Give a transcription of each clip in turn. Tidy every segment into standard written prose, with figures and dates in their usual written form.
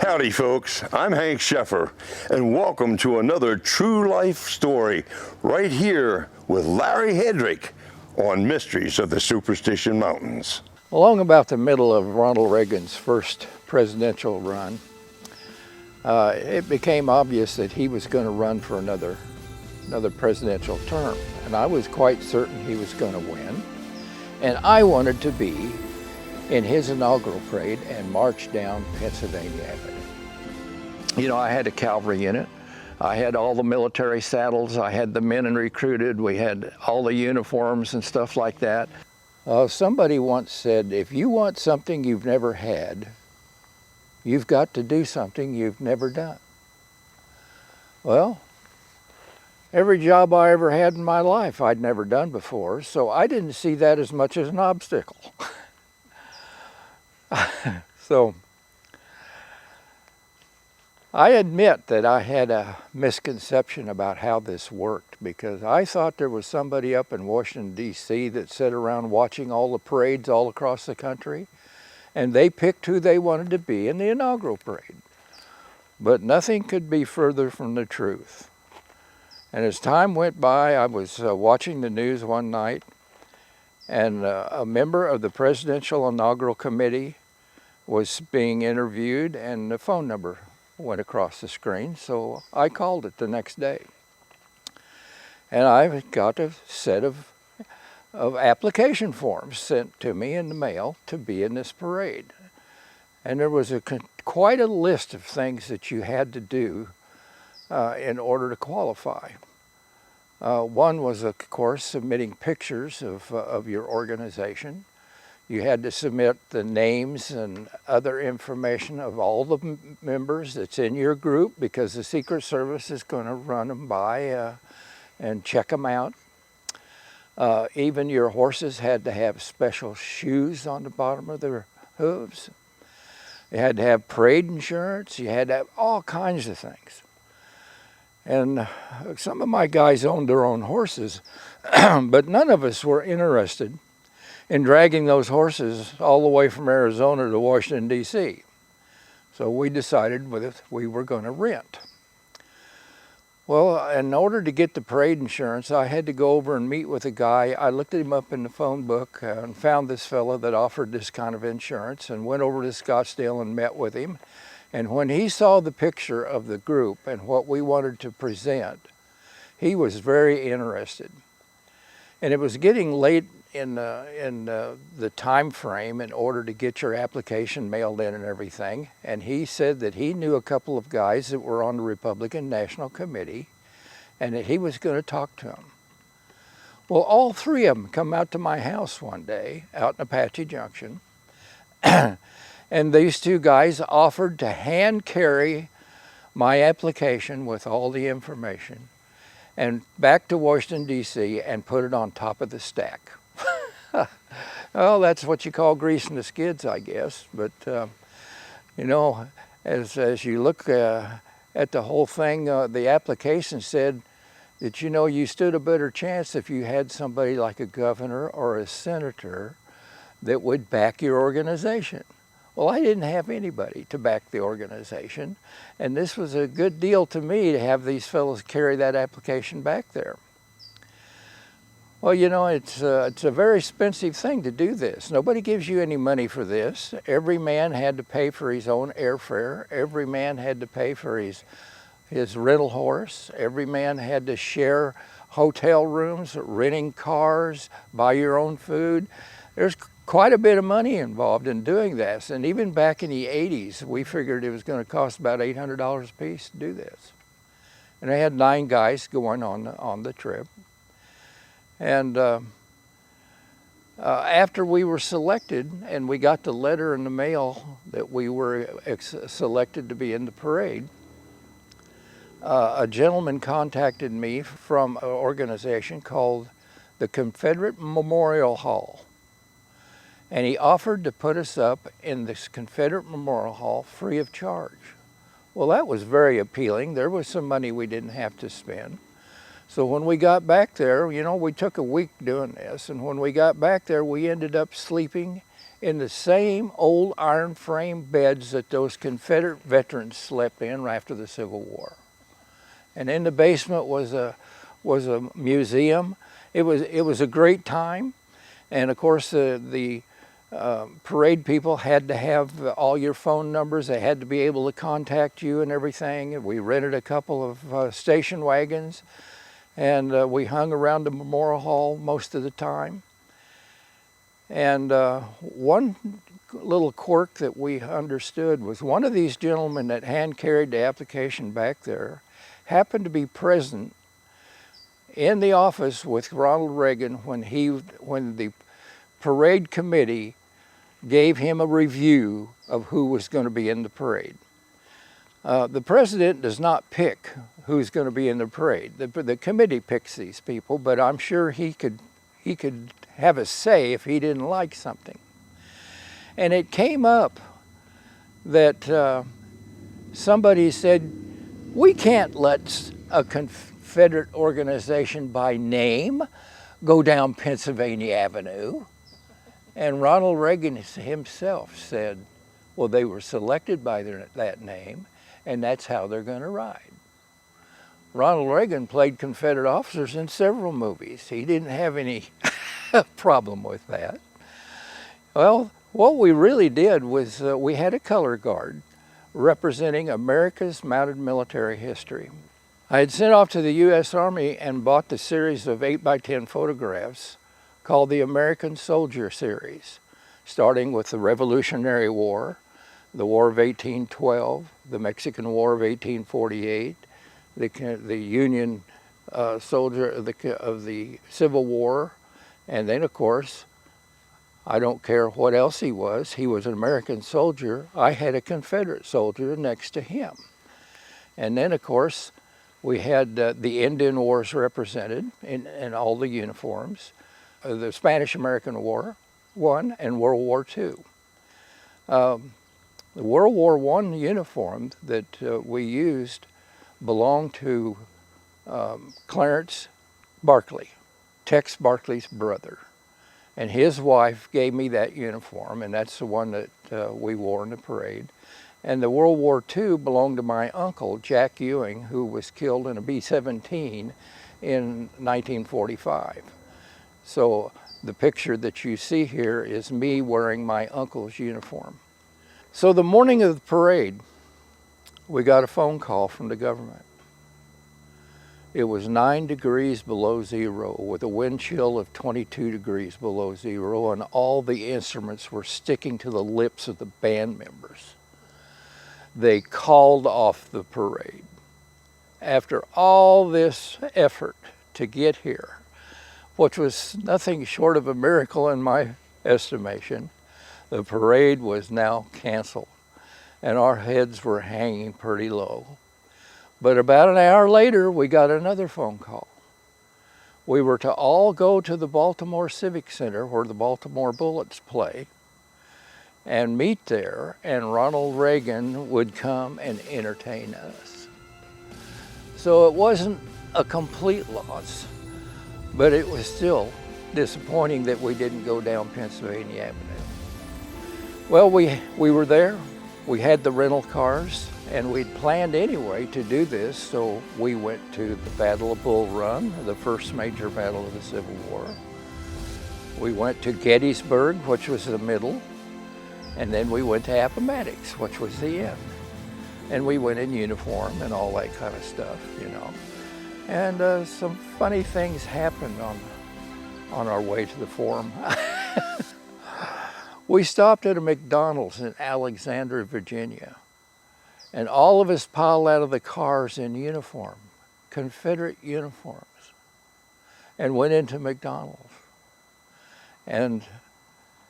Howdy folks, I'm Hank Sheffer, and welcome to another true life story right here with Larry Hedrick on Mysteries of the Superstition Mountains. Along about the middle of Ronald Reagan's first presidential run, it became obvious that he was going to run for another presidential term, and I was quite certain he was going to win, and I wanted to be in his inaugural parade and march down Pennsylvania Avenue. You know, I had a cavalry unit. I had all the military saddles. I had the men recruited. We had all the uniforms and stuff like that. Somebody once said, if you want something you've never had, you've got to do something you've never done. Well, every job I ever had in my life I'd never done before, so I didn't see that as much as an obstacle. So I admit that I had a misconception about how this worked, because I thought there was somebody up in Washington, D.C. that sat around watching all the parades all across the country, and they picked who they wanted to be in the inaugural parade. But nothing could be further from the truth. And as time went by, I was watching the news one night, and a member of the Presidential Inaugural Committee was being interviewed, and the phone number went across the screen, so I called it the next day. And I got a set of application forms sent to me in the mail to be in this parade. And there was quite a list of things that you had to do in order to qualify. One was, of course, submitting pictures of your organization. You had to submit the names and other information of all the members that's in your group, because the Secret Service is going to run them by and check them out. Even your horses had to have special shoes on the bottom of their hooves. You had to have parade insurance. You had to have all kinds of things. And some of my guys owned their own horses, but none of us were interested in dragging those horses all the way from Arizona to Washington, D.C. So we decided we were going to rent. Well, in order to get the parade insurance, I had to go over and meet with a guy. I looked him up in the phone book and found this fellow that offered this kind of insurance, and went over to Scottsdale and met with him. And when he saw the picture of the group and what we wanted to present, he was very interested. And it was getting late in the time frame in order to get your application mailed in and everything. And he said that he knew a couple of guys that were on the Republican National Committee, and that he was going to talk to them. Well, all three of them come out to my house one day out in Apache Junction. And these two guys offered to hand carry my application with all the information and back to Washington, D.C. and put it on top of the stack. Well, that's what you call greasing the skids, I guess. But, you know, as you look at the whole thing, the application said that, you know, you stood a better chance if you had somebody like a governor or a senator that would back your organization. Well, I didn't have anybody to back the organization, and this was a good deal to me to have these fellows carry that application back there. Well, you know, it's a very expensive thing to do this. Nobody gives you any money for this. Every man had to pay for his own airfare. Every man had to pay for his rental horse. Every man had to share hotel rooms, renting cars, buy your own food. There's quite a bit of money involved in doing this. And even back in the 80s, we figured it was going to cost about $800 a piece to do this. And I had 9 guys going on the trip. And after we were selected and we got the letter in the mail that we were selected to be in the parade, a gentleman contacted me from an organization called the Confederate Memorial Hall. And he offered to put us up in this Confederate Memorial Hall free of charge. Well, that was very appealing. There was some money we didn't have to spend. So when we got back there, you know, we took a week doing this, and when we got back there, we ended up sleeping in the same old iron frame beds that those Confederate veterans slept in after the Civil War. And in the basement was a museum. It was a great time, and of course the parade people had to have all your phone numbers. They had to be able to contact you and everything. We rented a couple of station wagons, and we hung around the Memorial Hall most of the time. And one little quirk that we understood was one of these gentlemen that hand carried the application back there happened to be present in the office with Ronald Reagan when the parade committee gave him a review of who was going to be in the parade. The president does not pick who's going to be in the parade. The committee picks these people, but I'm sure he could have a say if he didn't like something. And it came up that somebody said, we can't let a Confederate organization by name go down Pennsylvania Avenue. And Ronald Reagan himself said, well, they were selected by that name, and that's how they're going to ride. Ronald Reagan played Confederate officers in several movies. He didn't have any problem with that. Well, what we really did was we had a color guard representing America's mounted military history. I had sent off to the U.S. Army and bought the series of 8x10 photographs called the American Soldier Series, starting with the Revolutionary War, the War of 1812, the Mexican War of 1848, the Union soldier of the Civil War, and then, of course, I don't care what else he was an American soldier. I had a Confederate soldier next to him. And then, of course, we had the Indian Wars represented in all the uniforms, the Spanish-American War I and World War II. The World War I uniform that we used belonged to Clarence Barclay, Tex Barclay's brother. And his wife gave me that uniform, and that's the one that we wore in the parade. And the World War II belonged to my uncle, Jack Ewing, who was killed in a B-17 in 1945. So the picture that you see here is me wearing my uncle's uniform. So the morning of the parade, we got a phone call from the government. It was 9 degrees below zero with a wind chill of 22 degrees below zero, and all the instruments were sticking to the lips of the band members. They called off the parade. After all this effort to get here, which was nothing short of a miracle in my estimation, the parade was now canceled, and our heads were hanging pretty low. But about an hour later, we got another phone call. We were to all go to the Baltimore Civic Center where the Baltimore Bullets play and meet there, and Ronald Reagan would come and entertain us. So it wasn't a complete loss, but it was still disappointing that we didn't go down Pennsylvania Avenue. Well, we were there. We had the rental cars, and we'd planned anyway to do this, so we went to the Battle of Bull Run, the first major battle of the Civil War. We went to Gettysburg, which was the middle, and then we went to Appomattox, which was the end. And we went in uniform and all that kind of stuff, you know. And some funny things happened on our way to the forum. We stopped at a McDonald's in Alexandria, Virginia, and all of us piled out of the cars in uniform, Confederate uniforms, and went into McDonald's. And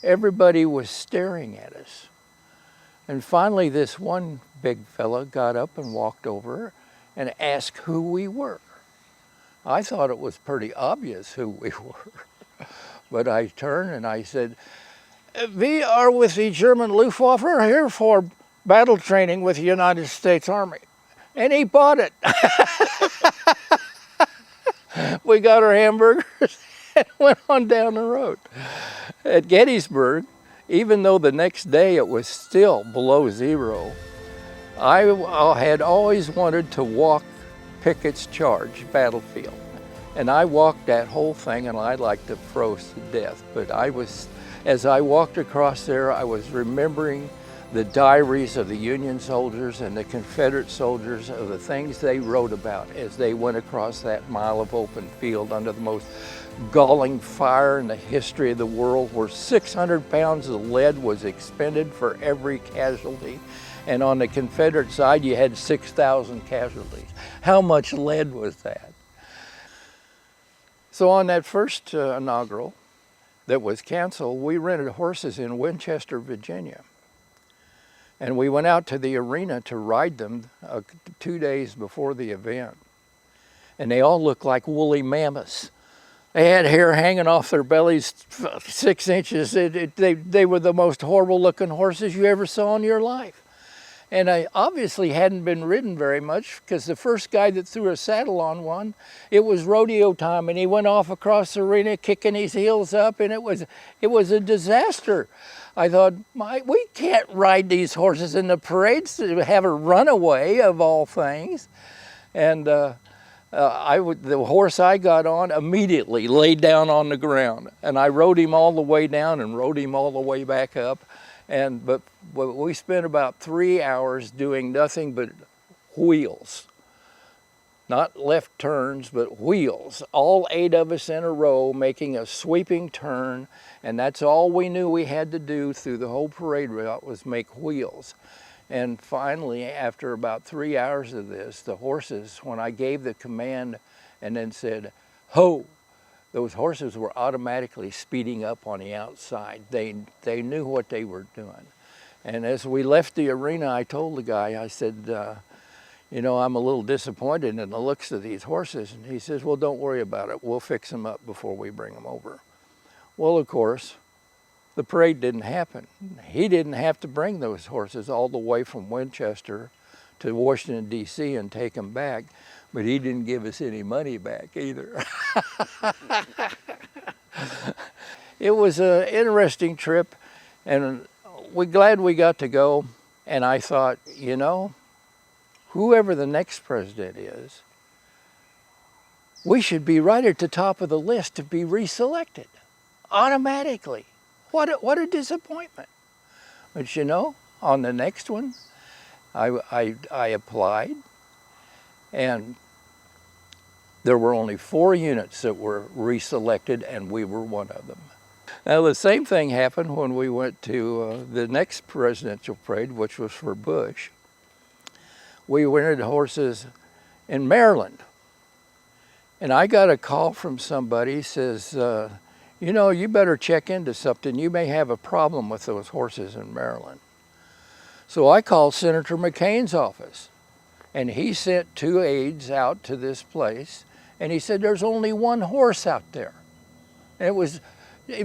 everybody was staring at us. And finally, this one big fella got up and walked over and asked who we were. I thought it was pretty obvious who we were. But I turned and I said, "We are with the German Luftwaffe here for battle training with the United States Army." And he bought it. We got our hamburgers and went on down the road. At Gettysburg, even though the next day it was still below zero, I had always wanted to walk Pickett's Charge battlefield. And I walked that whole thing, and I like to froze to death. But as I walked across there, I was remembering the diaries of the Union soldiers and the Confederate soldiers, of the things they wrote about as they went across that mile of open field under the most galling fire in the history of the world, where 600 pounds of lead was expended for every casualty. And on the Confederate side, you had 6,000 casualties. How much lead was that? So on that first inaugural that was canceled, we rented horses in Winchester, Virginia. And we went out to the arena to ride them 2 days before the event. And they all looked like woolly mammoths. They had hair hanging off their bellies 6 inches. They were the most horrible looking horses you ever saw in your life. And I obviously hadn't been ridden very much, because the first guy that threw a saddle on one, it was rodeo time, and he went off across the arena kicking his heels up, and it was a disaster. I thought, we can't ride these horses in the parades to have a runaway of all things. And the horse I got on immediately laid down on the ground, and I rode him all the way down and rode him all the way back up. But we spent about 3 hours doing nothing but wheels. Not left turns, but wheels. All 8 of us in a row making a sweeping turn, and that's all we knew we had to do through the whole parade route, was make wheels. And finally, after about 3 hours of this, the horses, when I gave the command and then said, "Ho!" those horses were automatically speeding up on the outside. They knew what they were doing. And as we left the arena, I told the guy, I said, you know, I'm a little disappointed in the looks of these horses. And he says, well, don't worry about it. We'll fix them up before we bring them over. Well, of course, the parade didn't happen. He didn't have to bring those horses all the way from Winchester to Washington, D.C. and take them back. But he didn't give us any money back either. It was an interesting trip, and we're glad we got to go. And I thought, you know, whoever the next president is, we should be right at the top of the list to be reselected automatically. What a disappointment. But you know, on the next one, I applied, and there were only 4 units that were reselected, and we were one of them. Now, the same thing happened when we went to the next presidential parade, which was for Bush. We rented horses in Maryland, and I got a call from somebody, says, you know, you better check into something. You may have a problem with those horses in Maryland. So I called Senator McCain's office, and he sent 2 aides out to this place, and he said, there's only 1 horse out there. And it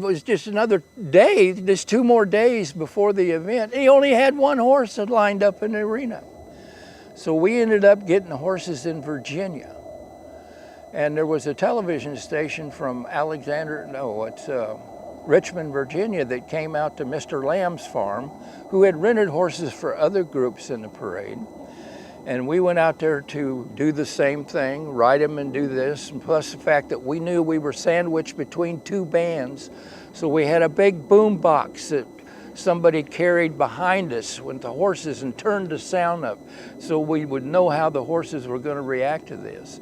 was just another day, just 2 more days before the event. He only had 1 horse that lined up in the arena. So we ended up getting horses in Virginia. And there was a television station from Richmond, Virginia, that came out to Mr. Lamb's farm, who had rented horses for other groups in the parade. And we went out there to do the same thing, ride them and do this, and plus the fact that we knew we were sandwiched between 2 bands. So we had a big boom box that somebody carried behind us with the horses and turned the sound up so we would know how the horses were going to react to this.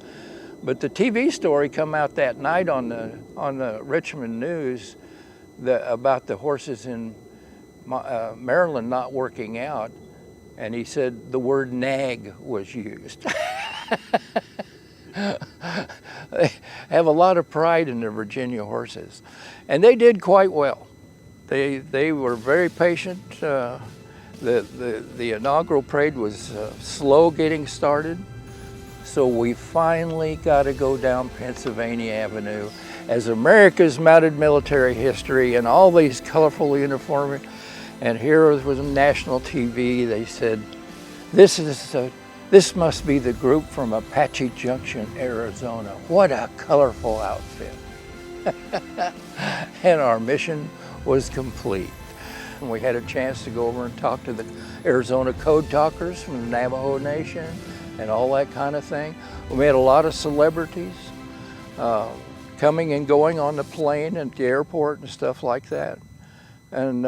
But the TV story come out that night on the Richmond News about the horses in Maryland not working out. And he said the word nag was used. They have a lot of pride in their Virginia horses. And they did quite well. They were very patient. The inaugural parade was slow getting started. So we finally got to go down Pennsylvania Avenue as America's mounted military history and all these colorful uniforms. And here was national TV. They said, this must be the group from Apache Junction, Arizona. What a colorful outfit. And our mission was complete. and we had a chance to go over and talk to the Arizona code talkers from the Navajo Nation and all that kind of thing. We met a lot of celebrities coming and going on the plane and the airport and stuff like that. And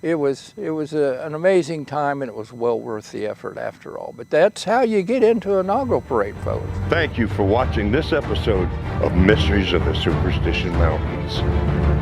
it was an amazing time, and it was well worth the effort after all. But that's how you get into an inaugural parade, folks. Thank you for watching this episode of Mysteries of the Superstition Mountains.